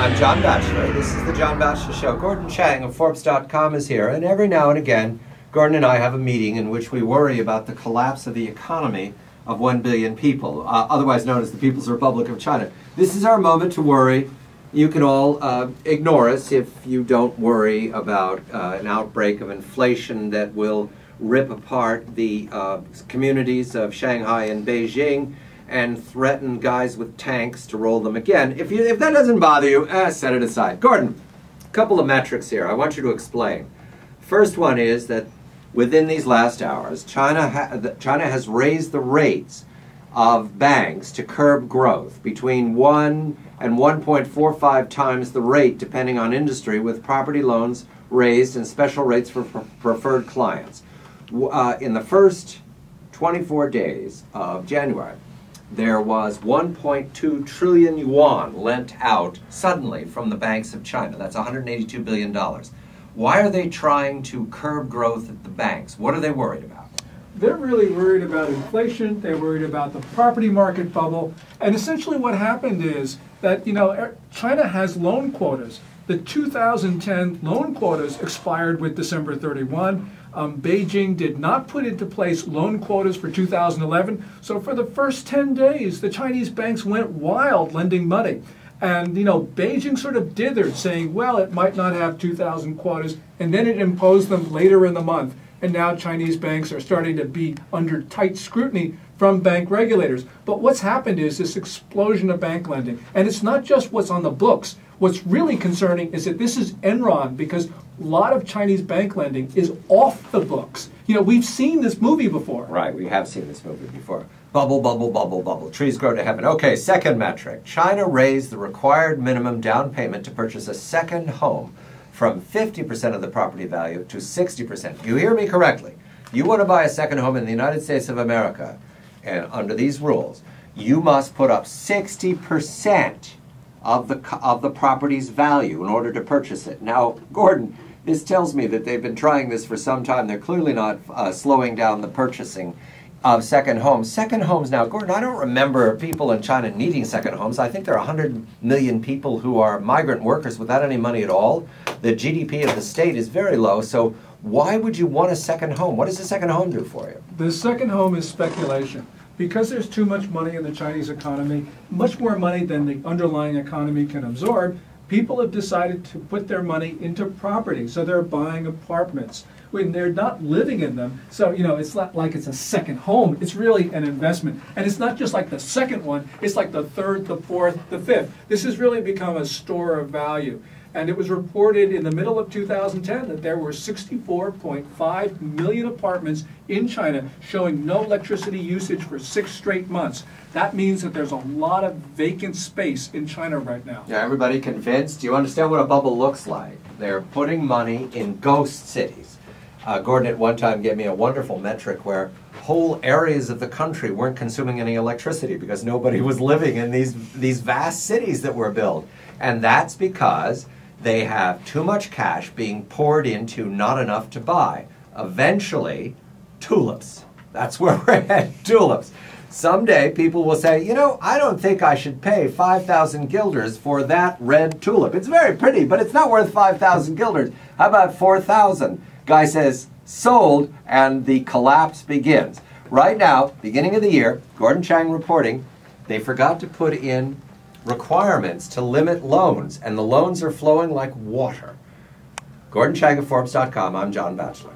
I'm John Batchelor. This is the John Batchelor Show. Gordon Chang of Forbes.com is here, and every now and again, Gordon and I have a meeting in which we worry about the collapse of the economy of 1 billion people, otherwise known as the People's Republic of China. This is our moment to worry. You can all ignore us if you don't worry about an outbreak of inflation that will rip apart the communities of Shanghai and Beijing and threaten guys with tanks to roll them again. If that doesn't bother you, set it aside. Gordon, a couple of metrics here I want you to explain. First one is that within these last hours, China has raised the rates of banks to curb growth between 1 and 1.45 times the rate, depending on industry, with property loans raised and special rates for preferred clients. In the first 24 days of January, there was 1.2 trillion yuan lent out suddenly from the banks of China. That's $182 billion. Why are they trying to curb growth at the banks? What are they worried about? They're really worried about inflation. They're worried about the property market bubble. And essentially what happened is that, China has loan quotas. The 2010 loan quotas expired with December 31. Beijing did not put into place loan quotas for 2011. So for the first 10 days, the Chinese banks went wild lending money. And, Beijing sort of dithered, saying, well, it might not have 2,000 quotas, and then it imposed them later in the month. And now Chinese banks are starting to be under tight scrutiny from bank regulators. But what's happened is this explosion of bank lending. And it's not just what's on the books. What's really concerning is that this is Enron, because a lot of Chinese bank lending is off the books. We've seen this movie before. Right, we have seen this movie before. Bubble, bubble, bubble, bubble. Trees grow to heaven. Okay, second metric. China raised the required minimum down payment to purchase a second home from 50% of the property value to 60%. You hear me correctly. You want to buy a second home in the United States of America, and under these rules, you must put up 60% of the property's value in order to purchase it. Now, Gordon, this tells me that they've been trying this for some time. They're clearly not slowing down the purchasing of second homes. Second homes now, Gordon, I don't remember people in China needing second homes. I think there are 100 million people who are migrant workers without any money at all. The GDP of the state is very low, so why would you want a second home? What does a second home do for you? The second home is speculation. Because there's too much money in the Chinese economy, much more money than the underlying economy can absorb, people have decided to put their money into property. So they're buying apartments when they're not living in them. So, it's not like it's a second home. It's really an investment. And it's not just like the second one. It's like the third, the fourth, the fifth. This has really become a store of value. And it was reported in the middle of 2010 that there were 64.5 million apartments in China showing no electricity usage for 6 straight months. That means that there's a lot of vacant space in China right now. Yeah, everybody convinced? Do you understand what a bubble looks like? They're putting money in ghost cities. Gordon at one time gave me a wonderful metric where whole areas of the country weren't consuming any electricity because nobody was living in these vast cities that were built. And that's because they have too much cash being poured into not enough to buy. Eventually, tulips. That's where we're at, tulips. Someday people will say, I don't think I should pay 5,000 guilders for that red tulip. It's very pretty, but it's not worth 5,000 guilders. How about 4,000? Guy says, sold, and the collapse begins. Right now, beginning of the year, Gordon Chang reporting, they forgot to put in requirements to limit loans, and the loans are flowing like water. Gordon Chang of Forbes.com, I'm John Batchelor.